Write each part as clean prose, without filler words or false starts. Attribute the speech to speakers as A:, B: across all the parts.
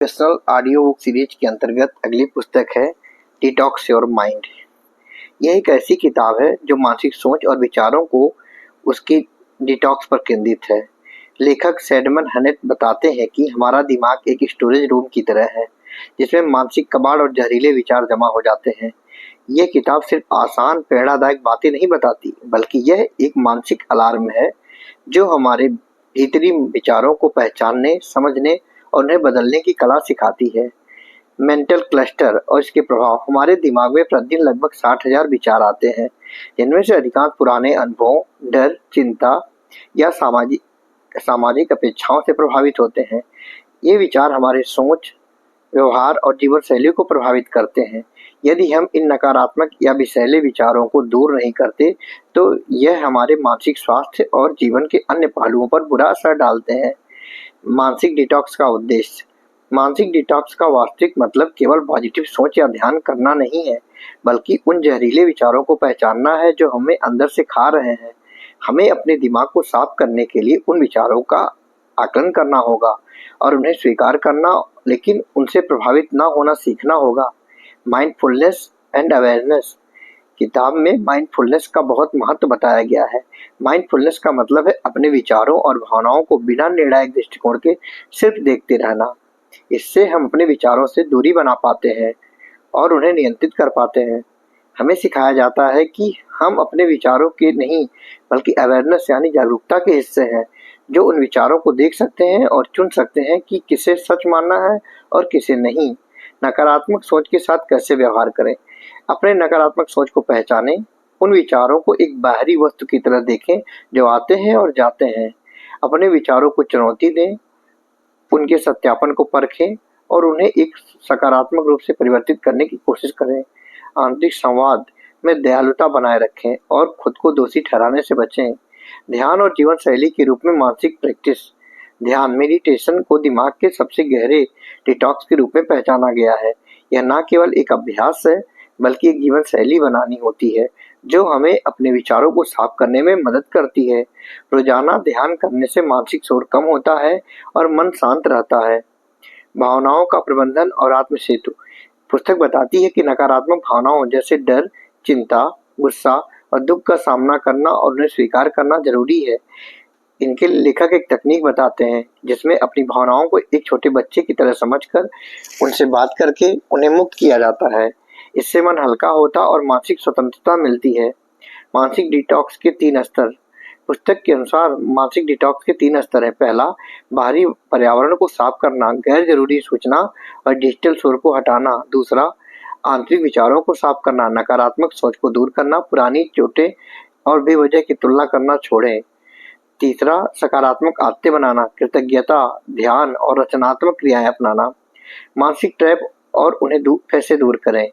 A: Professional audio book series के अंतर्गत अगली पुस्तक है डिटॉक्स योर माइंड। यह एक ऐसी किताब है जो मानसिक सोच और विचारों को उसकी डिटॉक्स पर केंद्रित है। लेखक सैडमन हनेट बताते हैं कि हमारा दिमाग एक स्टोरेज रूम की तरह है जिसमें मानसिक कबाड़ और जहरीले विचार जमा हो जाते हैं। यह किताब सिर्फ आसान प्रेरणादायक बातें नहीं बताती, बल्कि यह एक मानसिक अलार्म है जो हमारे भीतरी विचारों को पहचानने, समझने और उन्हें बदलने की कला सिखाती है। मेंटल क्लस्टर और इसके प्रभाव। हमारे दिमाग में प्रतिदिन लगभग 60,000 विचार आते हैं, जिनमें से अधिकांश पुराने अनुभवों, डर, चिंता या सामाजिक अपेक्षाओं से प्रभावित होते हैं। ये विचार हमारे सोच, व्यवहार और जीवन शैली को प्रभावित करते हैं। यदि हम इन नकारात्मक या विषैले विचारों को दूर नहीं करते, तो यह हमारे मानसिक स्वास्थ्य और जीवन के अन्य पहलुओं पर बुरा असर डालते हैं। मानसिक डिटॉक्स का उद्देश्य। मानसिक डिटॉक्स का वास्तविक मतलब केवल पॉजिटिव सोच या ध्यान करना नहीं है, बल्कि उन जहरीले विचारों को पहचानना है जो हमें अंदर से खा रहे हैं। हमें अपने दिमाग को साफ करने के लिए उन विचारों का आकलन करना होगा और उन्हें स्वीकार करना, लेकिन उनसे प्रभावित ना होना सीखना होगा। Mindfulness and awareness. किताब में माइंडफुलनेस का बहुत महत्व बताया गया है। माइंडफुलनेस का मतलब है अपने विचारों और भावनाओं को बिना निर्णायक दृष्टिकोण के सिर्फ देखते रहना। इससे हम अपने विचारों से दूरी बना पाते हैं और उन्हें नियंत्रित कर पाते हैं। हमें सिखाया जाता है कि हम अपने विचारों के नहीं, बल्कि अवेयरनेस यानी जागरूकता के हिस्से हैं, जो उन विचारों को देख सकते हैं और चुन सकते हैं कि किसे सच मानना है और किसे नहीं। नकारात्मक सोच के साथ कैसे व्यवहार करें। अपने नकारात्मक सोच को पहचानें। उन विचारों को एक बाहरी वस्तु की तरह देखें जो आते हैं और जाते हैं। अपने विचारों को चुनौती दें, उनके सत्यापन को परखें और उन्हें एक सकारात्मक रूप से परिवर्तित करने की कोशिश करें। आंतरिक संवाद में दयालुता बनाए रखें और खुद को दोषी ठहराने से बचें। ध्यान और जीवन शैली के रूप में मानसिक प्रैक्टिस। ध्यान मेडिटेशन को दिमाग के सबसे गहरे डिटॉक्स के रूप में पहचाना गया है। यह न केवल एक अभ्यास है, बल्कि एक जीवन शैली बनानी होती है जो हमें अपने विचारों को साफ करने में मदद करती है। रोजाना ध्यान करने से मानसिक शोर कम होता है और मन शांत रहता है। भावनाओं का प्रबंधन और आत्म सेतु। पुस्तक बताती है कि नकारात्मक भावनाओं जैसे डर, चिंता, गुस्सा और दुख का सामना करना और उन्हें स्वीकार करना जरूरी है। इनके लेखक एक तकनीक बताते हैं जिसमें अपनी भावनाओं को एक छोटे बच्चे की तरह समझकर उनसे बात करके उन्हें मुक्त किया जाता है। इससे मन हल्का होता और मानसिक स्वतंत्रता मिलती है। मानसिक डिटॉक्स के 3 स्तर। पुस्तक के अनुसार मानसिक डिटॉक्स के 3 स्तर हैं। पहला, बाहरी पर्यावरण को साफ करना, गैर जरूरी सूचना और डिजिटल शोर को हटाना। दूसरा, आंतरिक विचारों को साफ करना, नकारात्मक सोच को दूर करना, पुरानी चोटें और बेवजह की तुलना करना छोड़ें। तीसरा, सकारात्मक आदतें बनाना, कृतज्ञता, ध्यान और रचनात्मक क्रियाएं अपनाना। मानसिक ट्रैप और उन्हें कैसे दूर करें।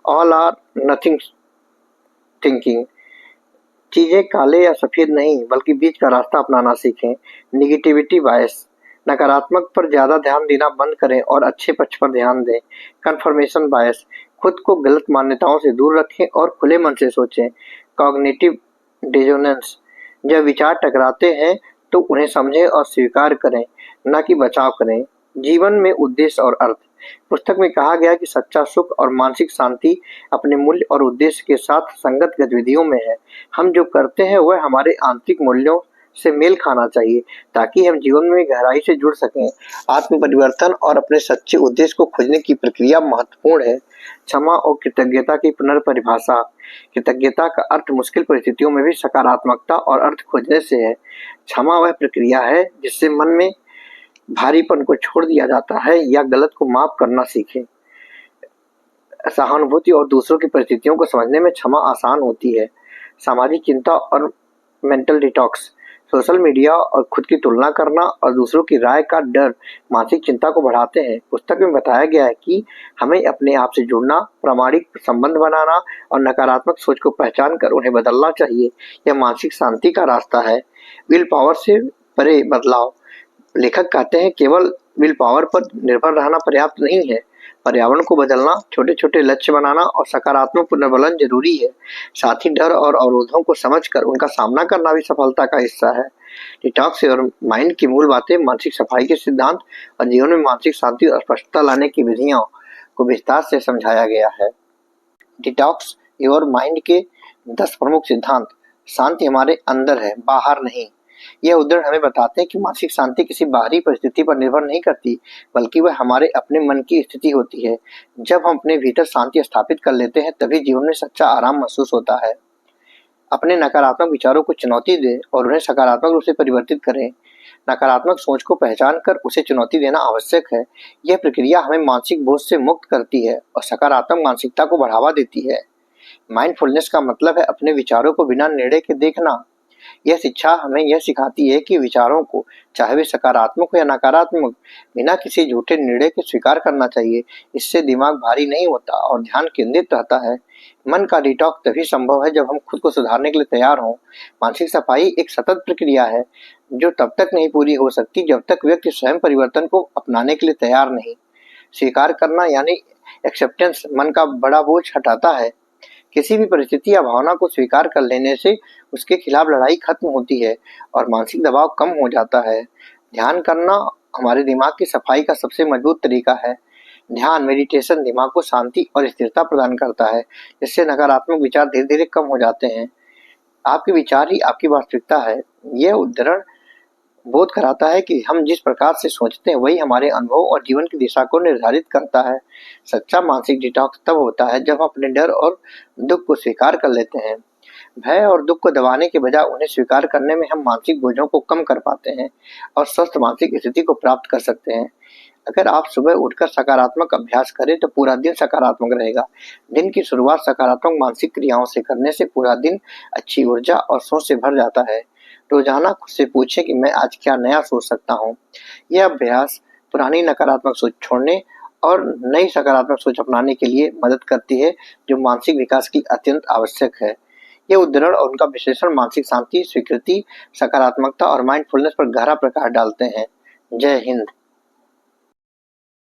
A: All are nothing thinking. चीजें काले या सफेद नहीं, बल्कि बीच का रास्ता अपनाना सीखें। निगेटिविटी बायस। नकारात्मक पर ज्यादा ध्यान देना बंद करें और अच्छे पक्ष पर ध्यान दें। कन्फर्मेशन बायस। खुद को गलत मान्यताओं से दूर रखें और खुले मन से सोचें। Cognitive dissonance. जब विचार टकराते हैं तो उन्हें समझें और स्वीकार करें, न कि बचाव करें। जीवन में उद्देश्य और अर्थ। पुस्तक में कहा गया कि सच्चा सुख और मानसिक शांति अपने मूल्य और उद्देश्य के साथ संगत गतिविधियों में है। हम जो करते हैं वह हमारे आंतरिक मूल्यों से मेल खाना चाहिए ताकि हम जीवन में गहराई से जुड़ सकें। आत्म परिवर्तन और अपने सच्चे उद्देश्य को खोजने की प्रक्रिया महत्वपूर्ण है। क्षमा और कृतज्ञता की पुनर्परिभाषा। कृतज्ञता का अर्थ मुश्किल परिस्थितियों में भी सकारात्मकता और अर्थ खोजने से है। क्षमा वह प्रक्रिया है जिससे मन में भारीपन को छोड़ दिया जाता है या गलत को माफ करना सीखें। सहानुभूति और दूसरों की परिस्थितियों को समझने में क्षमा आसान होती है। सामाजिक चिंता और मेंटल डिटॉक्स। सोशल मीडिया और खुद की तुलना करना और दूसरों की राय का डर मानसिक चिंता को बढ़ाते हैं। पुस्तक में बताया गया है कि हमें अपने आप से जुड़ना, प्रामाणिक संबंध बनाना और नकारात्मक सोच को पहचान कर उन्हें बदलना चाहिए। यह मानसिक शांति का रास्ता है। विल पावर से परे बदलाव। लेखक कहते हैं केवल विल पावर पर निर्भर रहना पर्याप्त नहीं है, पर्यावरण को बदलना, छोटे छोटे लक्ष्य बनाना और सकारात्मक पुनर्वलन जरूरी है। साथ ही डर और अवरोधों को समझकर उनका सामना करना भी सफलता का हिस्सा है। डिटॉक्स योर माइंड की मूल बातें, मानसिक सफाई के सिद्धांत और जीवन में मानसिक शांति और स्पष्टता लाने की विधियों को विस्तार से समझाया गया है। डिटॉक्स योर माइंड के 10 प्रमुख सिद्धांत। शांति हमारे अंदर है, बाहर नहीं। यह उदाहरण हमें बताते हैं कि मानसिक शांति किसी बाहरी परिस्थिति पर निर्भर नहीं करती, बल्कि वह हमारे अपने मन की स्थिति होती है। जब हम अपने भीतर शांति स्थापित कर लेते हैं, तभी जीवन में सच्चा आराम महसूस होता है। अपने नकारात्मक विचारों को चुनौती दें और उन्हें सकारात्मक रूप से परिवर्तित करें। नकारात्मक सोच को पहचान कर उसे चुनौती देना आवश्यक है। यह प्रक्रिया हमें मानसिक बोझ से मुक्त करती है और सकारात्मक मानसिकता को बढ़ावा देती है। माइंडफुलनेस का मतलब है अपने विचारों को बिना निर्णय के देखना। यह शिक्षा हमें यह सिखाती है कि विचारों को, चाहे वे सकारात्मक हो या नकारात्मक, बिना किसी झूठे निर्णय के स्वीकार करना चाहिए। इससे दिमाग भारी नहीं होता और ध्यान केंद्रित रहता है। मन का डिटॉक्स तभी संभव है जब हम खुद को सुधारने के लिए तैयार हों। मानसिक सफाई एक सतत प्रक्रिया है जो तब तक नहीं पूरी हो सकती जब तक व्यक्ति स्वयं परिवर्तन को अपनाने के लिए तैयार नहीं। स्वीकार करना यानी एक्सेप्टेंस मन का बड़ा बोझ हटाता है। किसी भी परिस्थिति या भावना को स्वीकार कर लेने से उसके खिलाफ लड़ाई खत्म होती है और मानसिक दबाव कम हो जाता है। ध्यान करना हमारे दिमाग की सफाई का सबसे मजबूत तरीका है। ध्यान मेडिटेशन दिमाग को शांति और स्थिरता प्रदान करता है, जिससे नकारात्मक विचार धीरे धीरे कम हो जाते हैं। आपके विचार ही आपकी वास्तविकता है। यह उदाहरण बोध कराता है कि हम जिस प्रकार से सोचते हैं वही हमारे अनुभव और जीवन की दिशा को निर्धारित करता है। सच्चा मानसिक डिटॉक्स तब होता है जब हम अपने डर और दुख को स्वीकार कर लेते हैं। भय और दुख को दबाने के बजाय उन्हें स्वीकार करने में हम मानसिक बोझों को कम कर पाते हैं और स्वस्थ मानसिक स्थिति को प्राप्त कर सकते हैं। अगर आप सुबह उठकर सकारात्मक अभ्यास करें तो पूरा दिन सकारात्मक रहेगा। दिन की शुरुआत सकारात्मक मानसिक क्रियाओं से करने से पूरा दिन अच्छी ऊर्जा और सोच से भर जाता है। रोजाना खुद से पूछें कि मैं आज क्या नया सोच सकता हूँ। यह अभ्यास पुरानी नकारात्मक सोच छोड़ने और नई सकारात्मक सोच अपनाने के लिए मदद करती है, जो मानसिक विकास की अत्यंत आवश्यक है। ये उदाहरण और उनका विश्लेषण मानसिक शांति, स्वीकृति, सकारात्मकता और माइंडफुलनेस पर गहरा प्रकाश डालते हैं। जय हिंद।